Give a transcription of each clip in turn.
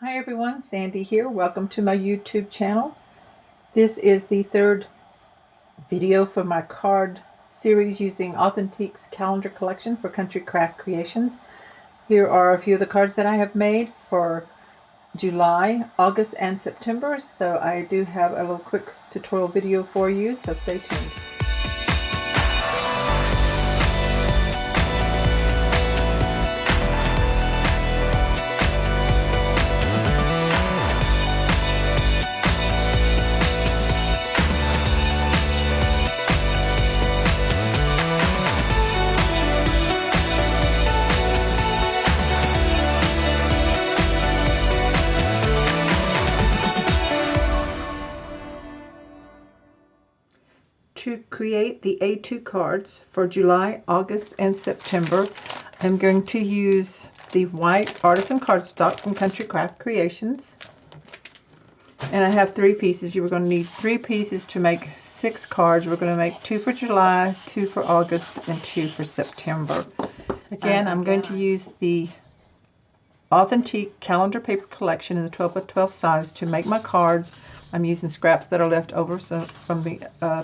Hi everyone, Sandy here. Welcome to my YouTube channel. This is the third video for my card series using Authentique's calendar collection for country craft creations. Here are a few of the cards that I have made for July, August, and September. So I do have a little quick tutorial video for you, so stay tuned. To create the A2 cards for July, August, and September, I'm going to use the white artisan cardstock from Country Craft Creations. And I have 3 pieces. You were going to need 3 pieces to make 6 cards. We're going to make 2 for July, 2 for August, and 2 for September. Again, I'm going to use the Authentique calendar paper collection in the 12 by 12 size to make my cards. I'm using scraps that are left over from the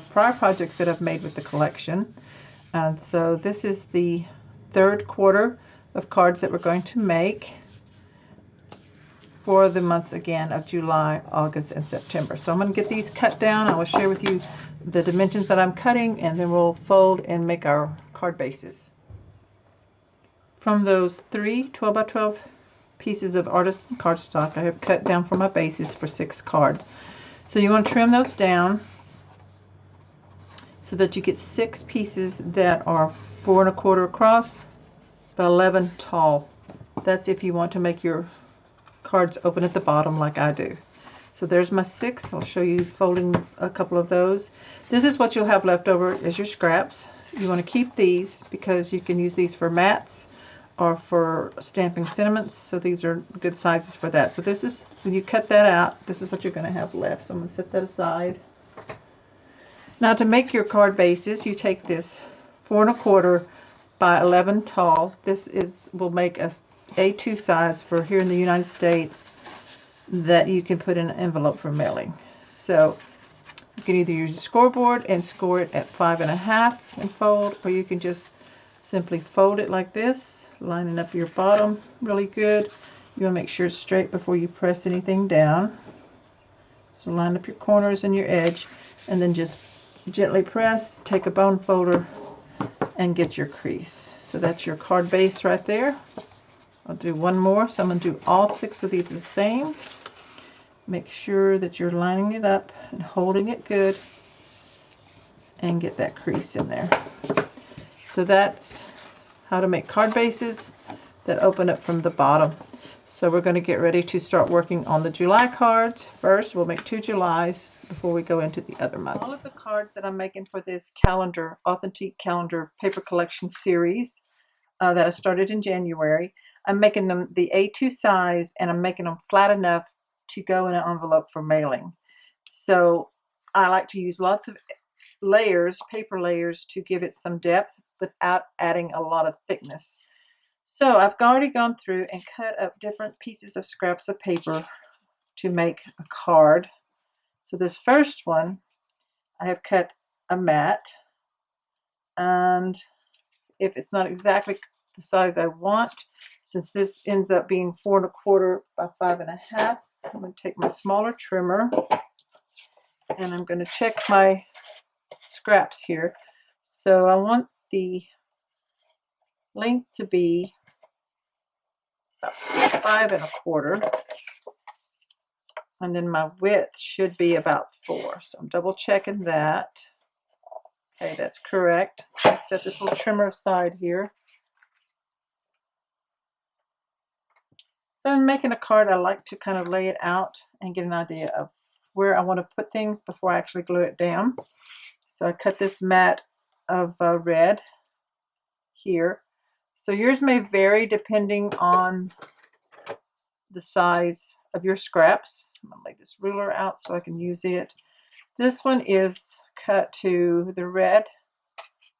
prior projects that I've made with the collection. And so this is the third quarter of cards that we're going to make for the months again of July, August, and September. So I'm going to get these cut down. I will share with you the dimensions that I'm cutting, and then we'll fold and make our card bases. From those 3 12 by 12 pieces of artisan cardstock, I have cut down for my bases for 6 cards. So you want to trim those down so that you get 6 pieces that are 4 1/4 across by 11 tall. That's if you want to make your cards open at the bottom like I do. So there's my 6. I'll show you folding a couple of those. This is what you'll have left over as your scraps. You want to keep these because you can use these for mats or for stamping sentiments, so these are good sizes for that. So this is, when you cut that out, this is what you're going to have left. So I'm going to set that aside. Now to make your card bases, you take this 4 1/4 by 11 tall. This will make a A2 size for here in the United States that you can put in an envelope for mailing. So you can either use a scoreboard and score it at 5 1/2 and fold, or you can just simply fold it like this, lining up your bottom really good. You want to make sure it's straight before you press anything down. So line up your corners and your edge, and then just gently press, take a bone folder, and get your crease. So that's your card base right there. I'll do one more, so I'm going to do all 6 of these the same. Make sure that you're lining it up and holding it good, and get that crease in there. So that's how to make card bases that open up from the bottom. So we're going to get ready to start working on the July cards. First, we'll make 2 Julys before we go into the other months. All of the cards that I'm making for this calendar, Authentique calendar paper collection series that I started in January, I'm making them the A2 size, and I'm making them flat enough to go in an envelope for mailing. So I like to use lots of layers, paper layers, to give it some depth without adding a lot of thickness. So I've already gone through and cut up different pieces of scraps of paper to make a card. So this first one, I have cut a mat, and if it's not exactly the size I want, since this ends up being 4 1/4 by 5 1/2, I'm going to take my smaller trimmer and I'm going to check my scraps here. So I want the length to be about 5 1/4, and then my width should be about 4. So I'm double checking that. Okay, that's correct. I'll set this little trimmer aside here. So in making a card, I like to kind of lay it out and get an idea of where I want to put things before I actually glue it down. So I cut this mat of red here. So yours may vary depending on the size of your scraps. I'm going to lay this ruler out so I can use it. This one is cut to the red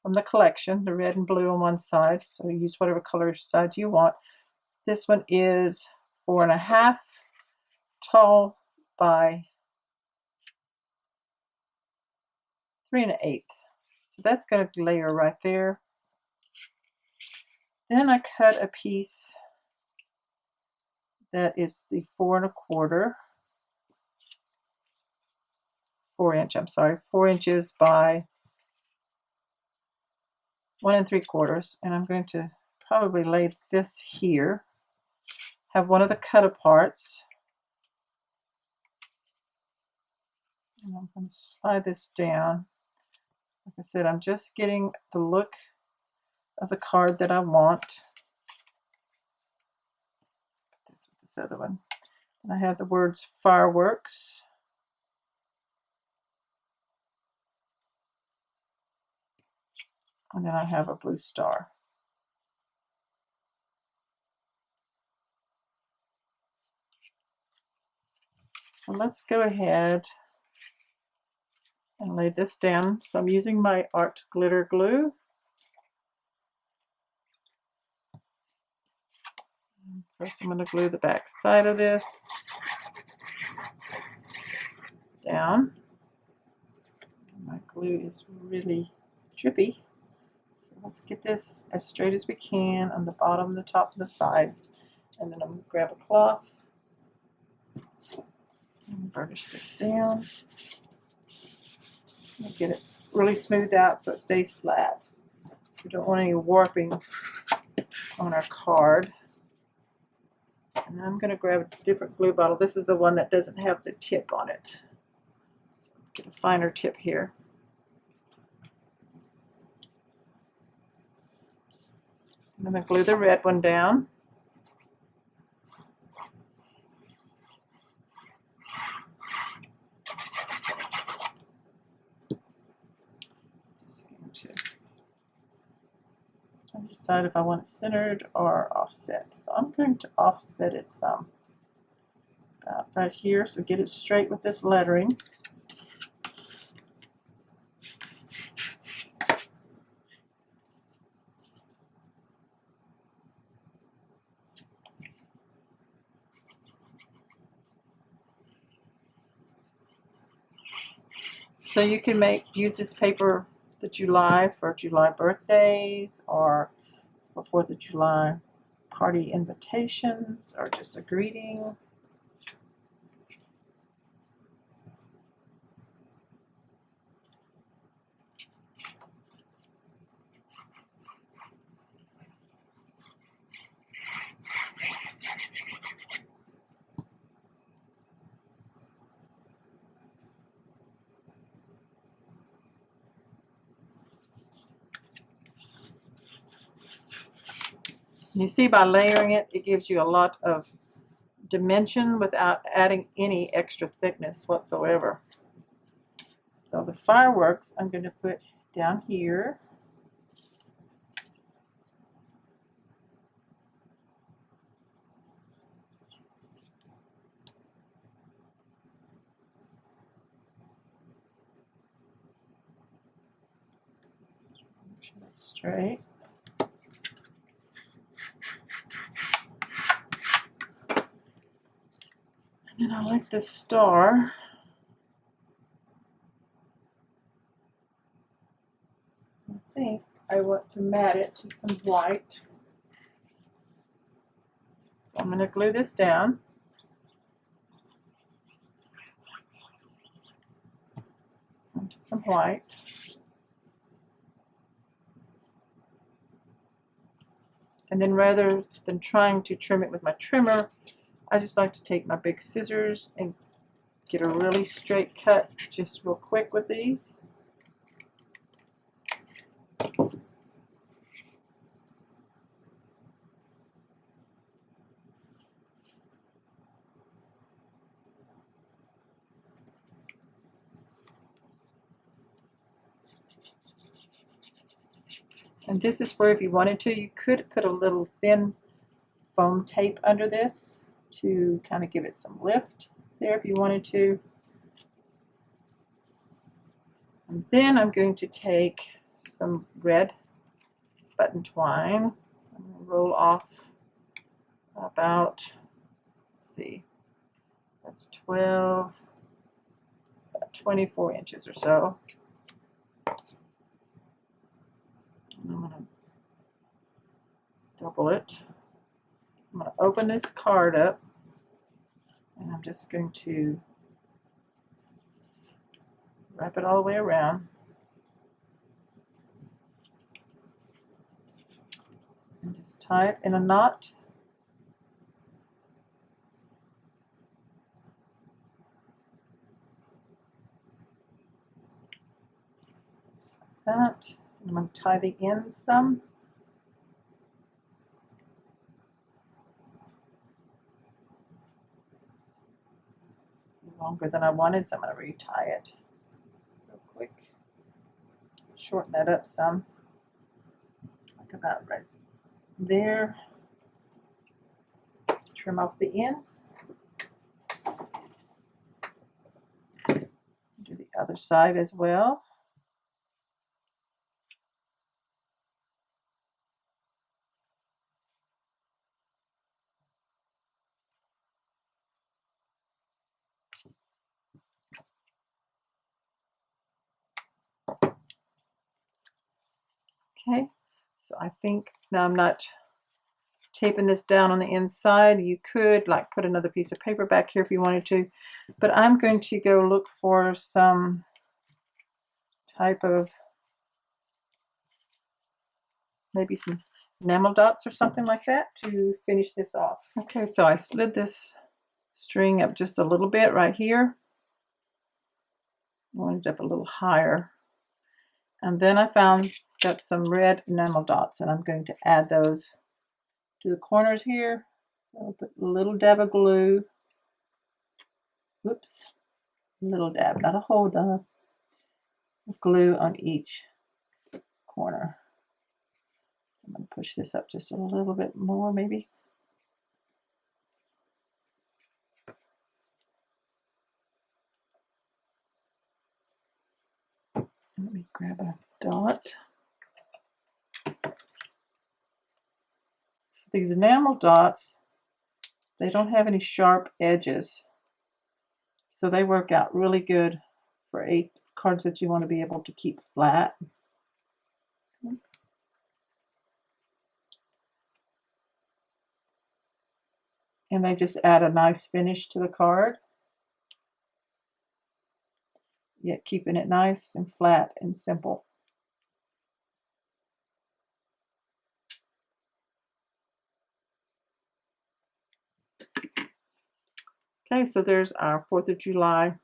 from the collection, the red and blue on one side. So use whatever color side you want. This one is 4 1/2, tall by 3 1/8. So that's going to layer right there. Then I cut a piece that is the 4 1/4, 4-inch, I'm sorry, 4 inches by 1 3/4, and I'm going to probably lay this here. Have one of the cut aparts, and I'm going to slide this down. Like I said, I'm just getting the look of the card that I want. Put this with this other one. And I have the words fireworks. And then I have a blue star. So let's go ahead and lay this down. So I'm using my art glitter glue. First I'm going to glue the back side of this down. My glue is really drippy. So let's get this as straight as we can on the bottom, the top, and the sides. And then I'm going to grab a cloth and burnish this down. And get it really smoothed out so it stays flat. We don't want any warping on our card. And I'm going to grab a different glue bottle. This is the one that doesn't have the tip on it. So get a finer tip here. I'm going to glue the red one down. Just going to decide if I want it centered or offset. So I'm going to offset it some. About right here, so get it straight with this lettering. So you can use this paper the July for July birthdays, or for 4th of July party invitations, or just a greeting. You see, by layering it, it gives you a lot of dimension without adding any extra thickness whatsoever. So the fireworks I'm going to put down here. Make sure that's straight. And then I like this star. I think I want to mat it to some white. So I'm going to glue this down. Onto some white. And then rather than trying to trim it with my trimmer, I just like to take my big scissors and get a really straight cut just real quick with these. And this is where, if you wanted to, you could put a little thin foam tape under this to kind of give it some lift there if you wanted to. And then I'm going to take some red button twine. I'm going to roll off about, let's see, That's 12, about 24 inches or so. And I'm going to double it. I'm going to open this card up, and I'm just going to wrap it all the way around. And just tie it in a knot. Just like that. And I'm going to tie the ends some. Longer than I wanted, so I'm going to retie it real quick. Shorten that up some, like about right there. Trim off the ends. Do the other side as well. Okay, so I think now I'm not taping this down on the inside. You could like put another piece of paper back here if you wanted to, but I'm going to go look for some type of, maybe some enamel dots or something like that to finish this off. Okay, so I slid this string up just a little bit right here. I wanted it up a little higher. And then I got some red enamel dots, and I'm going to add those to the corners here. So I'll put a little dab of glue. Whoops, a little dab, not a whole dab of glue on each corner. I'm going to push this up just a little bit more, maybe. Let me grab a dot. So these enamel dots, they don't have any sharp edges, so they work out really good for cards that you want to be able to keep flat. And they just add a nice finish to the card, yet keeping it nice and flat and simple. Okay, so there's our 4th of July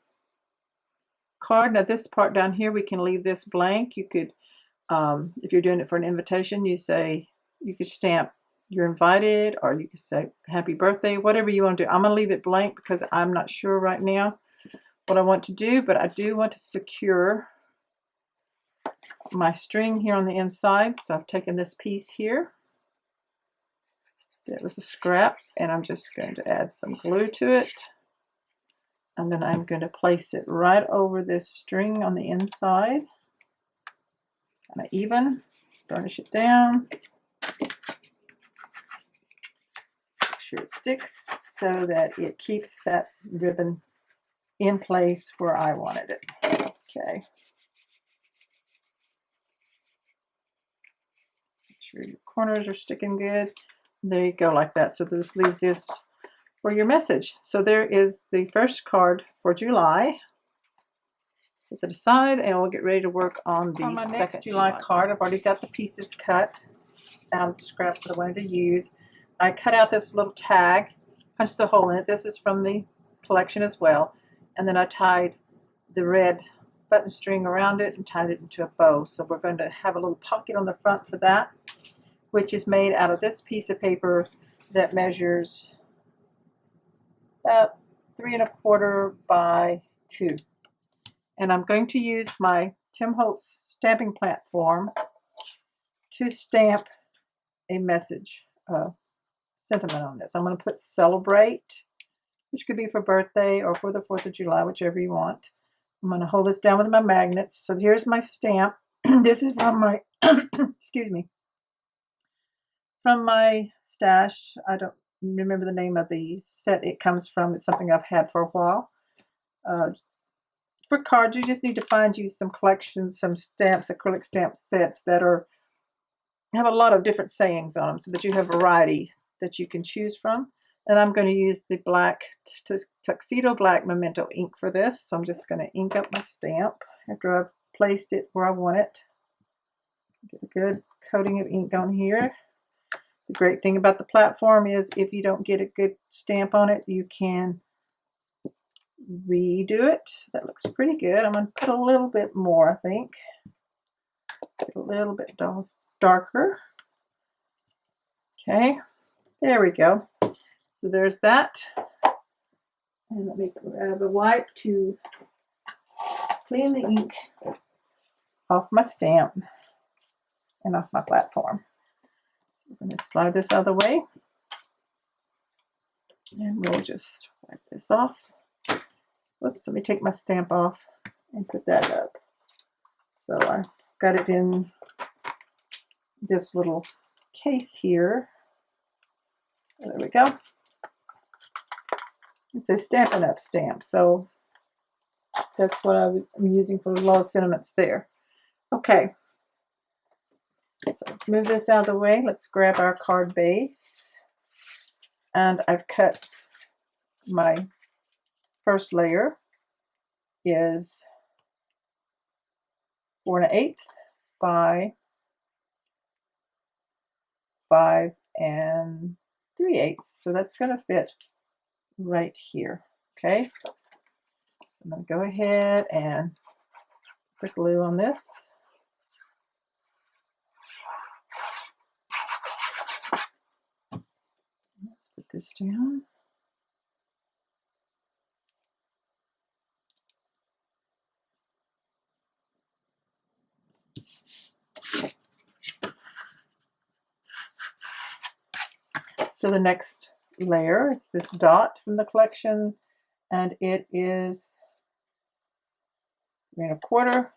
card. Now this part down here, we can leave this blank. You could, if you're doing it for an invitation, you could stamp "You're invited," or you could say "Happy birthday," whatever you want to do. I'm going to leave it blank because I'm not sure right now what I want to do, but I do want to secure my string here on the inside. So I've taken this piece here. It was a scrap, and I'm just going to add some glue to it. And then I'm going to place it right over this string on the inside. Kind of even, burnish it down. Make sure it sticks so that it keeps that ribbon in place where I wanted it. Okay. Make sure your corners are sticking good. There you go, like that. So this leaves this for your message. So there is the first card for July. Set that aside, and we'll get ready to work on the my next July card. I've already got the pieces cut out of the scraps that I wanted to use. I cut out this little tag, punched a hole in it. This is from the collection as well. And then I tied the red button string around it and tied it into a bow. So we're going to have a little pocket on the front for that, which is made out of this piece of paper that measures about 3 1/4 by 2. And I'm going to use my Tim Holtz stamping platform to stamp a message, sentiment on this. I'm going to put "Celebrate," which could be for birthday or for the 4th of July, whichever you want. I'm going to hold this down with my magnets. So here's my stamp. This is from my, excuse me, from my stash. I don't remember the name of the set it comes from. It's something I've had for a while. For cards, you just need to find you some collections, some stamps, acrylic stamp sets that have a lot of different sayings on them so that you have variety that you can choose from. And I'm going to use the black Tuxedo Black Memento ink for this. So I'm just going to ink up my stamp after I've placed it where I want it. Get a good coating of ink on here. The great thing about the platform is if you don't get a good stamp on it, you can redo it. That looks pretty good. I'm going to put a little bit more, I think. Get a little bit darker. Okay, there we go. So there's that. And let me grab a wipe to clean the ink off my stamp and off my platform. I'm going to slide this out of the way. And we'll just wipe this off. Whoops, let me take my stamp off and put that up. So I got it in this little case here. There we go. It's a Stampin' Up! Stamp, so that's what I'm using for a lot of sentiments there. Okay, so let's move this out of the way. Let's grab our card base. And I've cut my first layer is 4 1/8 by 5 3/8. So that's going to fit right here. Okay, so I'm going to go ahead and put glue on this. Let's put this down. So the next layer is this dot from the collection, and it is 3 1/4,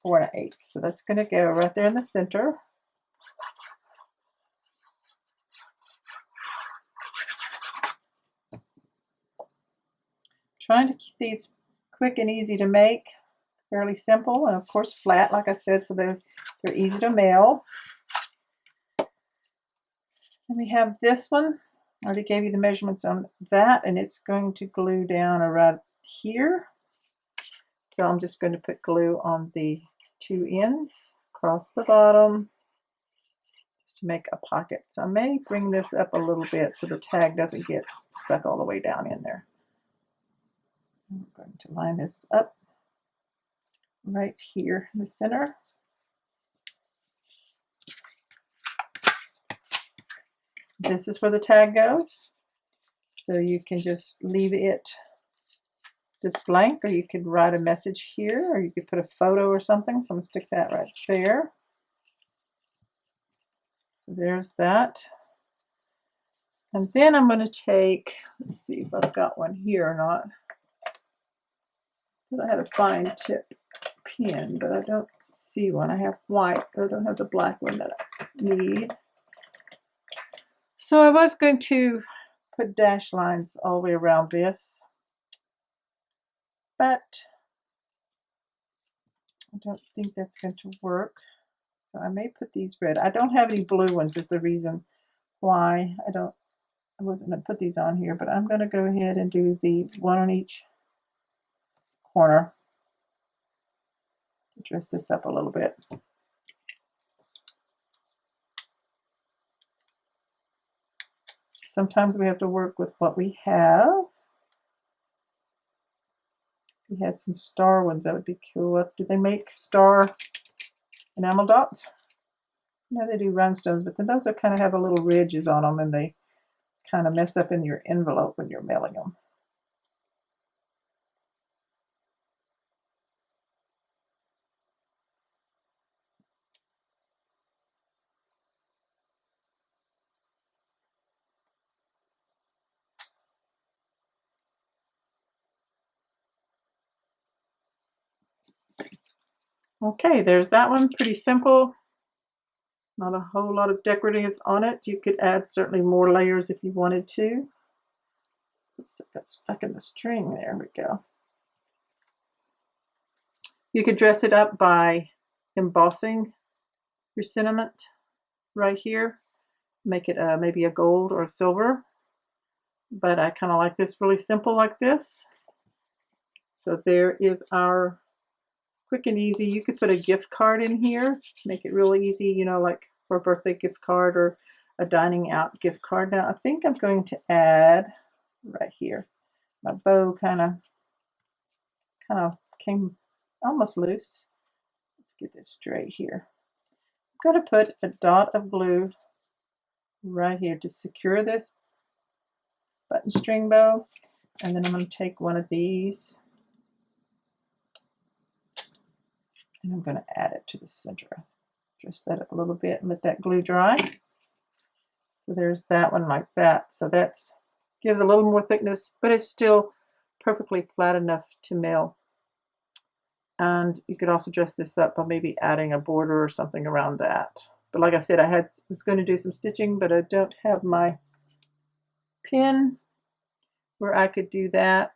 4 1/8. So that's going to go right there in the center. Trying to keep these quick and easy to make, fairly simple, and of course flat, like I said, so they're easy to mail. And we have this one. I already gave you the measurements on that, and it's going to glue down around here. So I'm just going to put glue on the 2 ends across the bottom just to make a pocket. So I may bring this up a little bit so the tag doesn't get stuck all the way down in there. I'm going to line this up right here in the center. This is where the tag goes. So you can just leave it this blank, or you could write a message here, or you could put a photo or something. So I'm going to stick that right there. So there's that. And then I'm going to take, let's see if I've got one here or not. I had a fine tip pen, but I don't see one. I have white, but I don't have the black one that I need. So I was going to put dash lines all the way around this, but I don't think that's going to work. So I may put these red. I don't have any blue ones is the reason why I wasn't going to put these on here, but I'm going to go ahead and do the one on each corner to dress this up a little bit. Sometimes we have to work with what we have. If we had some star ones, that would be cool. Do they make star enamel dots? No, they do rhinestones, but then those are kind of have a little ridges on them, and they kind of mess up in your envelope when you're mailing them. Okay, there's that one. Pretty simple. Not a whole lot of decorative on it. You could add certainly more layers if you wanted to. Oops, it got stuck in the string. There we go. You could dress it up by embossing your sentiment right here. Make it maybe a gold or a silver. But I kind of like this really simple like this. So there is our quick and easy. You could put a gift card in here, make it really easy, you know, like for a birthday gift card or a dining out gift card. Now I think I'm going to add right here. My bow kind of came almost loose. Let's get this straight here. I'm going to put a dot of glue right here to secure this button string bow, and then I'm going to take one of these and I'm going to add it to the center. Just set it a little bit and let that glue dry. So there's that one like that. So that gives a little more thickness, but it's still perfectly flat enough to mail. And you could also dress this up by maybe adding a border or something around that. But like I said, I was going to do some stitching, but I don't have my pin where I could do that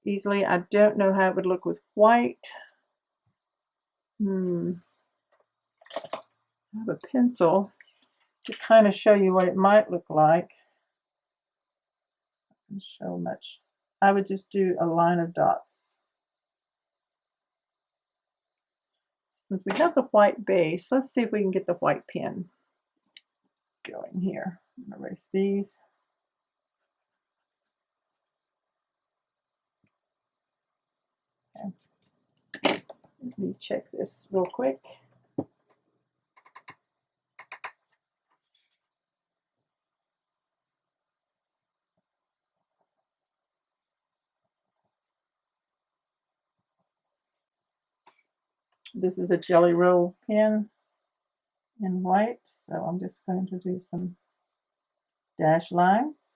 easily. I don't know how it would look with white. I have a pencil to kind of show you what it might look like. So much. I would just do a line of dots. Since we have the white base, let's see if we can get the white pen going here. I'm going to erase these. Okay. Let me check this real quick. This is a Jelly Roll pen in white, so I'm just going to do some dash lines.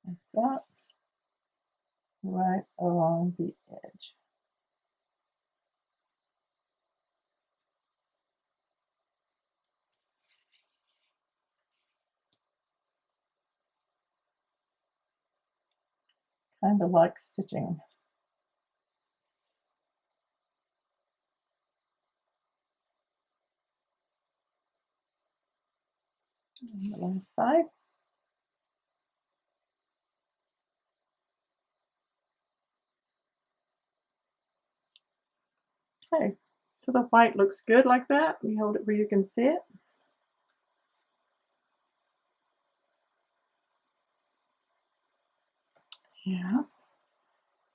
Like that, right along the edge. Kind of like stitching. On the left side. Okay, so the white looks good like that. We hold it where you can see it. Yeah,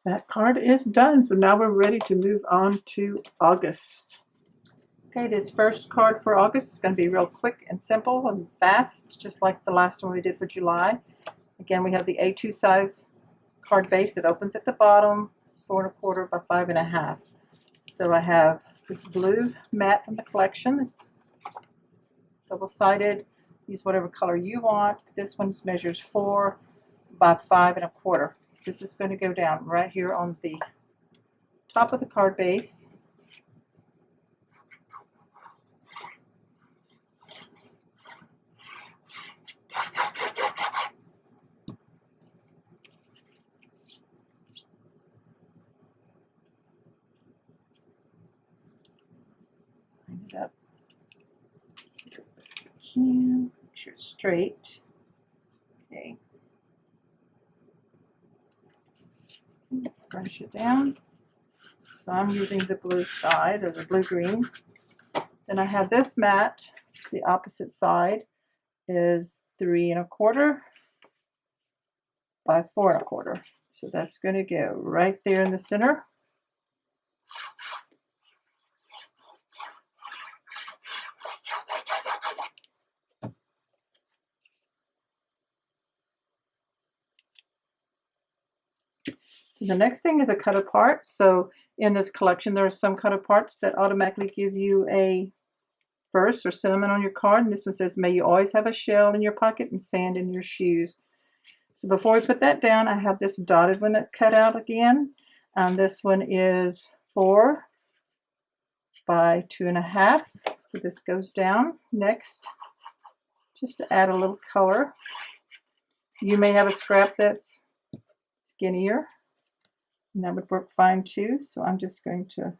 that card is done. So now we're ready to move on to August. Okay, this first card for August is going to be real quick and simple and fast, just like the last one we did for July. Again, we have the A2 size card base that opens at the bottom, 4 1/4 by 5 1/2. So I have this blue mat from the collection. This double-sided. Use whatever color you want. This one measures 4 by 5 1/4. This is going to go down right here on the top of the card base. Line it up. Make sure it's straight. Okay. Let's brush it down. So I'm using the blue side, or the blue-green. Then I have this mat. The opposite side is 3 1/4 by 4 1/4. So that's going to go right there in the center. The next thing is a cut apart. So in this collection, there are some cut aparts that automatically give you a verse or sentiment on your card. And this one says, "May you always have a shell in your pocket and sand in your shoes." So before we put that down, I have this dotted one that cut out again. And this one is 4 by 2.5. So this goes down next, just to add a little color. You may have a scrap that's skinnier, and that would work fine too. So I'm just going to,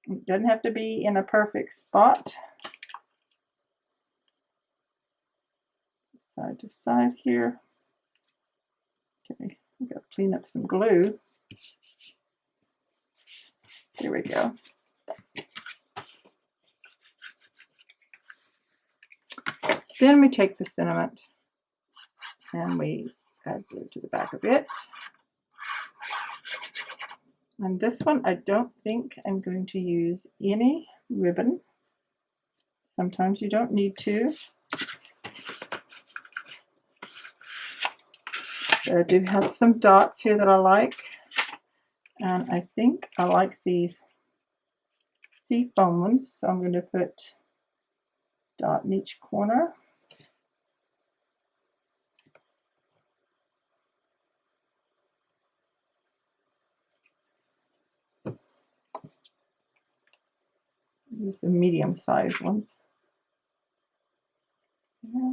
it doesn't have to be in a perfect spot. Side to side here. Okay, I've got to clean up some glue. There we go. Then we take the sentiment and we add glue to the back of it. And this one, I don't think I'm going to use any ribbon. Sometimes you don't need to. But I do have some dots here that I like. And I think I like these seafoam ones. So I'm going to put a dot in each corner. Use the medium-sized ones. Yeah.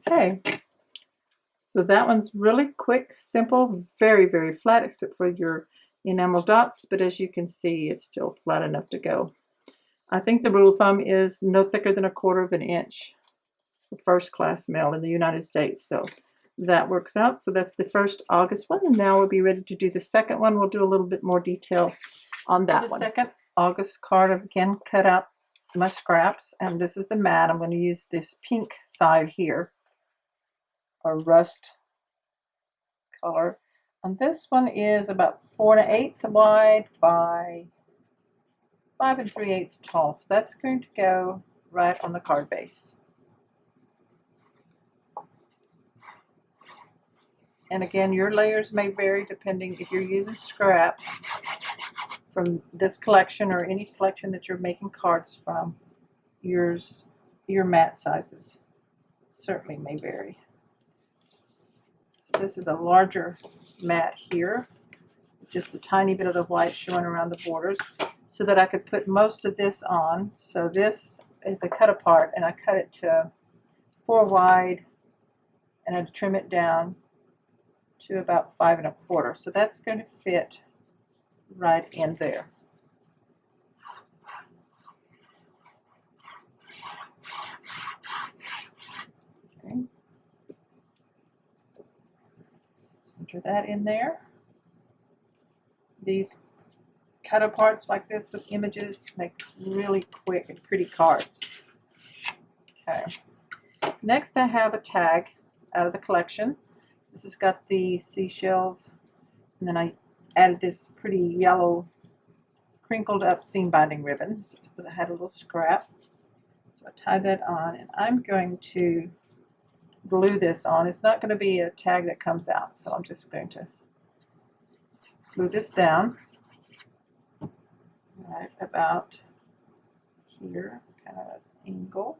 Okay, so that one's really quick, simple, very, very flat, except for your enamel dots, but as you can see, it's still flat enough to go. I think the rule of thumb is no thicker than 1/4 of an inch for first class mail in the United States, so that works out. So that's the first August one, and now we'll be ready to do the second one. We'll do a little bit more detail on that one. The second August card, I've again cut out my scraps, and this is the mat. I'm going to use this pink side here, a rust color. And this one is about 4 1/8 wide by 5 3/8 tall. So that's going to go right on the card base. And again, your layers may vary depending if you're using scraps from this collection or any collection that you're making cards from. Your mat sizes certainly may vary. So this is a larger mat here, just a tiny bit of the white showing around the borders, so that I could put most of this on. So this is a cut apart, and I cut it to 4 wide, and I trim it down to about 5 1/4. So that's going to fit right in there. Okay. Center that in there. These cut aparts like this with images make really quick and pretty cards. Okay. Next, I have a tag out of the collection. This has got the seashells, and then I added this pretty yellow crinkled up seam binding ribbon. So I had a little scrap. So I tied that on, and I'm going to glue this on. It's not going to be a tag that comes out, so I'm just going to glue this down right about here, kind of an angle,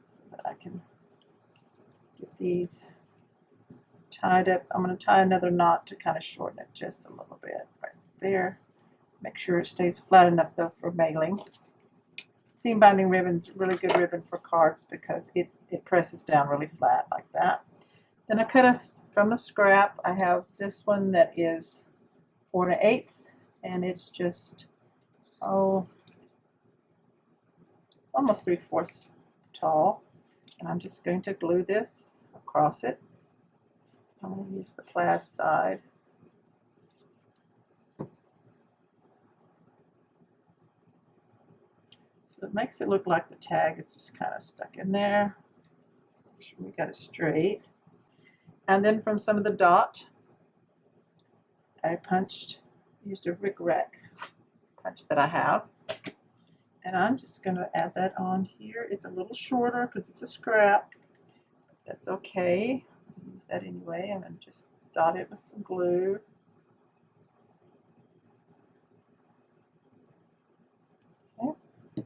so that I can get these tied up. I'm going to tie another knot to kind of shorten it just a little bit right there. Make sure it stays flat enough though for mailing. Seam binding ribbon's a really good ribbon for cards because it presses down really flat like that. Then I cut from a scrap. I have this one that is 4 1/8, and it's just almost 3/4 tall. And I'm just going to glue this across it. I'm going to use the plaid side. So it makes it look like the tag is just kind of stuck in there. So make sure we got it straight. And then from some of the dot, I used a Rick Rack punch that I have. And I'm just going to add that on here. It's a little shorter because it's a scrap. That's okay. I'll use that anyway. I'm going to just dot it with some glue. Okay.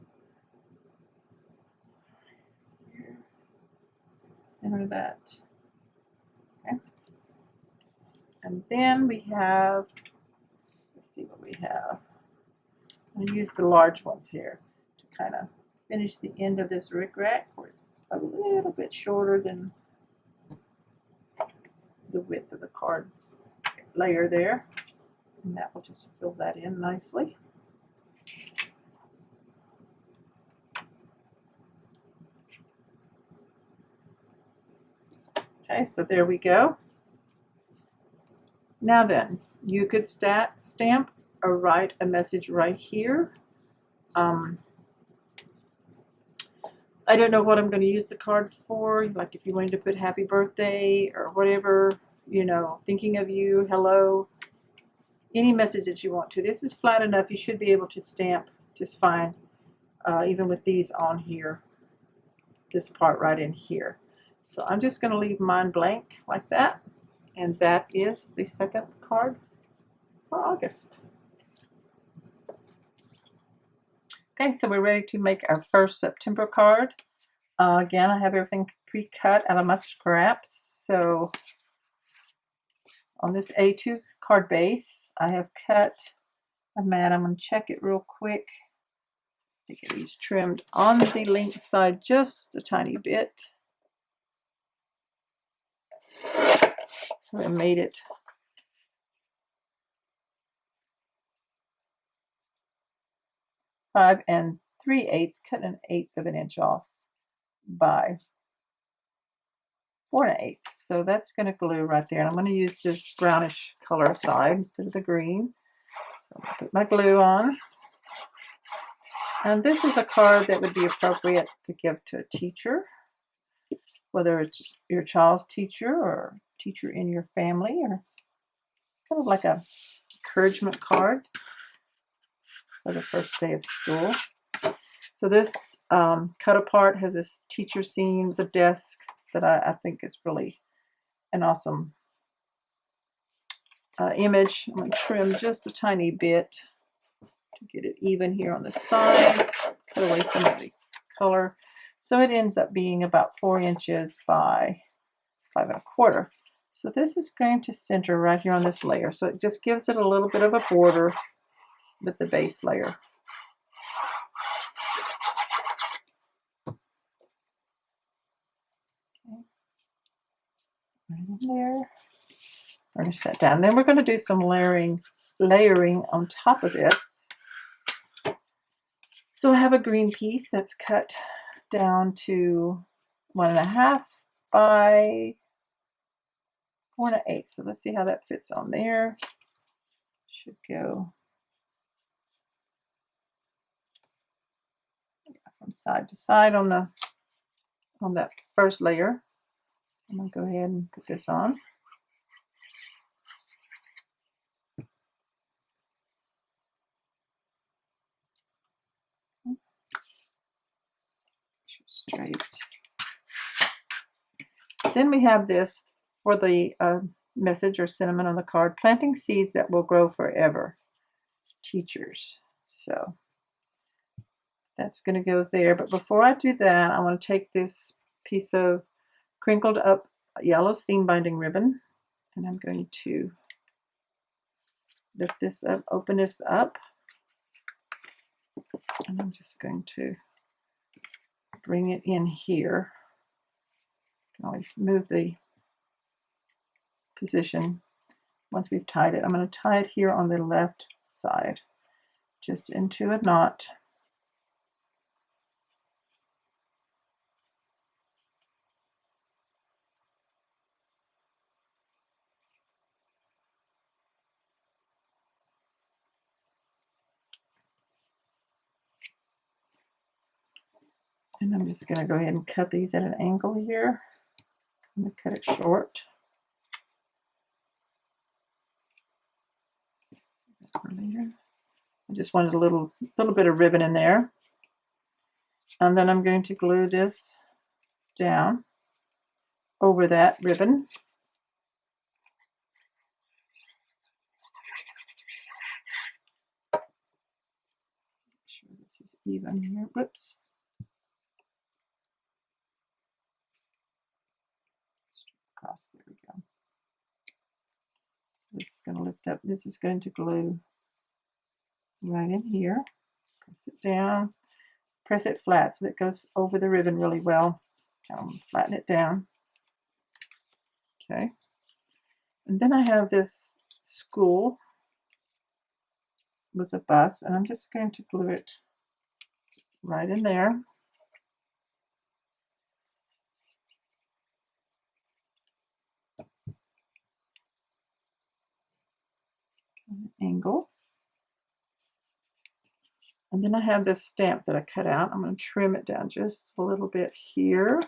Here. Center that. Okay. And then we have, let's see what we have. I'm going to use the large ones here to kind of finish the end of this rickrack where it's a little bit shorter than the width of the cards layer there. And that will just fill that in nicely. Okay, so there we go. Now then, you could stamp or write a message right here. I don't know what I'm going to use the card for, like if you wanted to put happy birthday or whatever, you know, thinking of you, hello, any message that you want to. This is flat enough, you should be able to stamp just fine, even with these on here, this part right in here. So I'm just going to leave mine blank like that, and that is the second card for August. Okay, so we're ready to make our first September card. Again, I have everything pre-cut out of my scraps. So on this A2 card base, I have cut a mat. I'm going to check it real quick to get these trimmed on the length side just a tiny bit. So I made it 5 3/8, cut an 1/8 of an inch off by 4 1/8. So that's going to glue right there. And I'm going to use this brownish color side instead of the green. So I'm going to put my glue on. And this is a card that would be appropriate to give to a teacher, whether it's your child's teacher or teacher in your family, or kind of like a encouragement card for the first day of school. So this cut apart has this teacher scene, the desk, that I think is really an awesome image. I'm going to trim just a tiny bit to get it even here on the side, cut away some of the color. So it ends up being about 4 inches by 5 1/4. So this is going to center right here on this layer. So it just gives it a little bit of a border with the base layer. Okay. Right in there. Furnish that down. Then we're going to do some layering on top of this. So I have a green piece that's cut down to 1 1/2 by 4 1/8. So let's see how that fits on there. Should go from side to side on that first layer. So I'm going to go ahead and put this on. Straight. Then we have this for the message or sentiment on the card: planting seeds that will grow forever. Teachers. So that's going to go there. But before I do that, I want to take this piece of crinkled up yellow seam binding ribbon, and I'm going to lift this up, open this up, and I'm just going to bring it in here. You can always move the position once we've tied it. I'm going to tie it here on the left side, just into a knot. And I'm just going to go ahead and cut these at an angle here. I'm going to cut it short. For later. I just wanted a little bit of ribbon in there. And then I'm going to glue this down over that ribbon. Make sure this is even here. Whoops. Across, there we go. So this is going to lift up. This is going to glue right in here. Press it down. Press it flat so that it goes over the ribbon really well. Flatten it down. Okay. And then I have this school with a bus, and I'm just going to glue it right in there. Angle. And then I have this stamp that I cut out. I'm going to trim it down just a little bit here.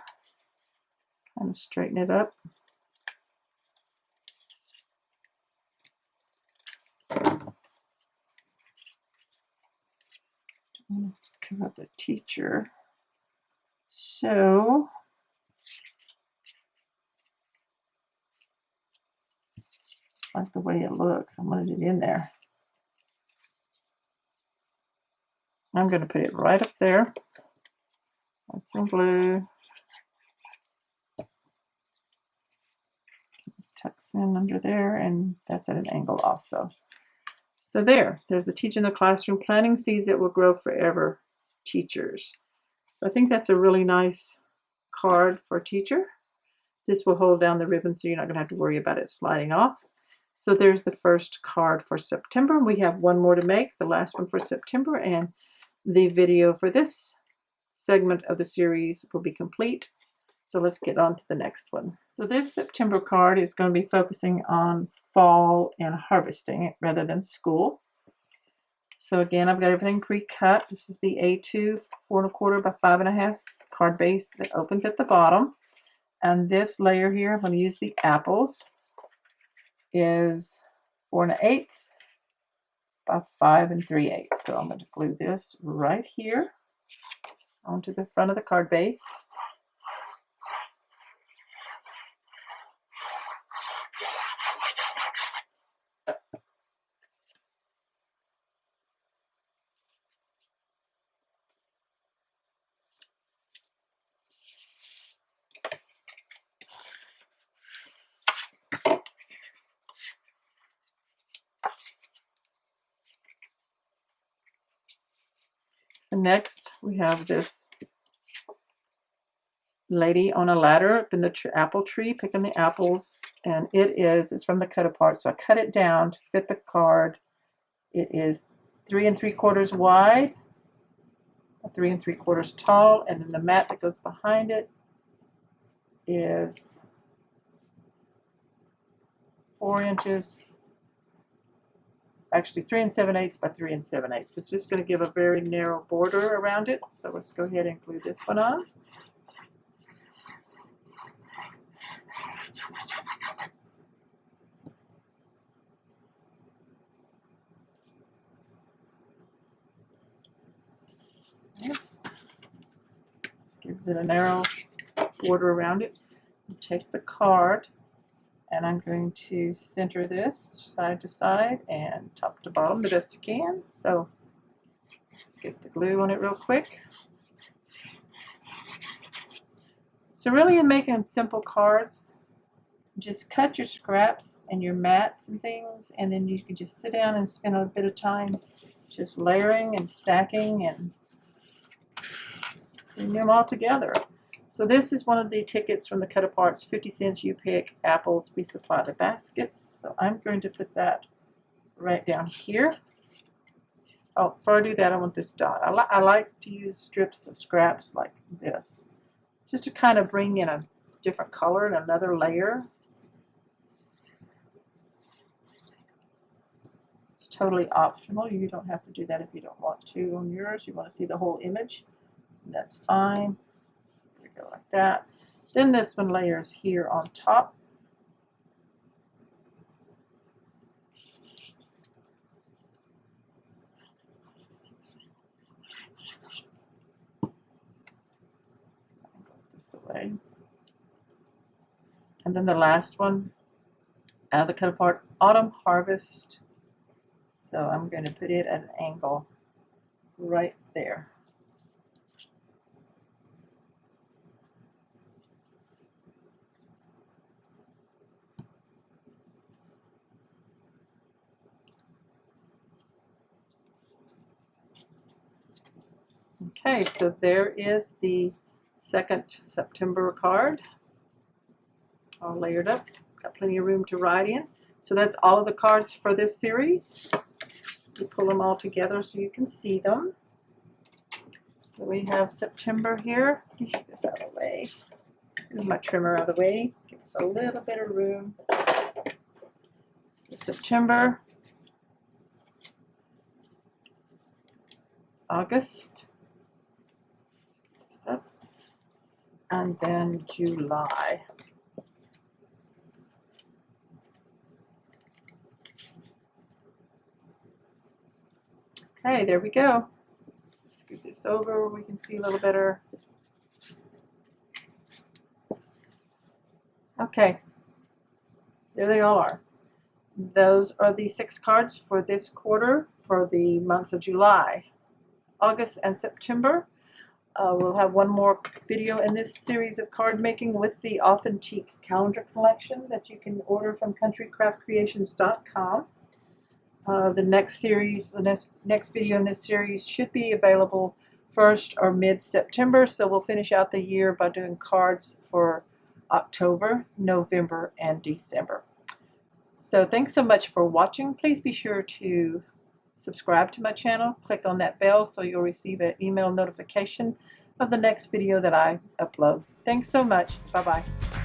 Kind of straighten it up. Cover up the teacher. So just like the way it looks, I wanted it in there. I'm going to put it right up there with some glue. Just tucks in under there, and that's at an angle also. So there's the Teach in the Classroom, Planting Seeds That Will Grow Forever Teachers. So I think that's a really nice card for a teacher. This will hold down the ribbon so you're not going to have to worry about it sliding off. So there's the first card for September. We have one more to make, the last one for September, and the video for this segment of the series will be complete. So let's get on to the next one. So this September card is going to be focusing on fall and harvesting rather than school. So again, I've got everything pre-cut. This is the A2 4¼ by 5½ card base that opens at the bottom. And this layer here, I'm going to use the apples, is 4⅛ by 5�3�8. So I'm going to glue this right here onto the front of the card base. And next, we have this lady on a ladder up in the apple tree picking the apples, and it's from the cut apart, so I cut it down to fit the card. It is 3 3/4 wide, 3 3/4 tall, and then the mat that goes behind it is 4 inches, actually 3 7/8 by 3 7/8. So it's just going to give a very narrow border around it. So let's go ahead and glue this one on. This gives it a narrow border around it. Take the card, and I'm going to center this side to side and top to bottom the best you can. So let's get the glue on it real quick. So really, in making simple cards, just cut your scraps and your mats and things, and then you can just sit down and spend a bit of time just layering and stacking and putting them all together. So this is one of the tickets from the cut aparts, 50 cents you pick, apples, we supply the baskets. So I'm going to put that right down here. Oh, before I do that, I want this dot. I like to use strips of scraps like this, just to kind of bring in a different color and another layer. It's totally optional. You don't have to do that if you don't want to on yours. You want to see the whole image, that's fine. There we go, like that. Then this one layers here on top. way. And then the last one, out of the cut apart, Autumn Harvest. So I'm going to put it at an angle right there. Okay, so there is the second September card, all layered up. Got plenty of room to write in. So that's all of the cards for this series. We pull them all together so you can see them. So we have September here. Let me get this out of the way. Move my trimmer out of the way. Give us a little bit of room. So September, August, let's get this up, and then July. Okay, there we go. Scoot this over where we can see a little better. Okay, there they all are. Those are the 6 cards for this quarter for the months of July, August, and September. We'll have one more video in this series of card making with the Authentique calendar collection that you can order from countrycraftcreations.com. The next video in this series should be available 1st or mid-September, so we'll finish out the year by doing cards for October, November, and December. So thanks so much for watching. Please be sure to subscribe to my channel. Click on that bell so you'll receive an email notification of the next video that I upload. Thanks so much. Bye-bye.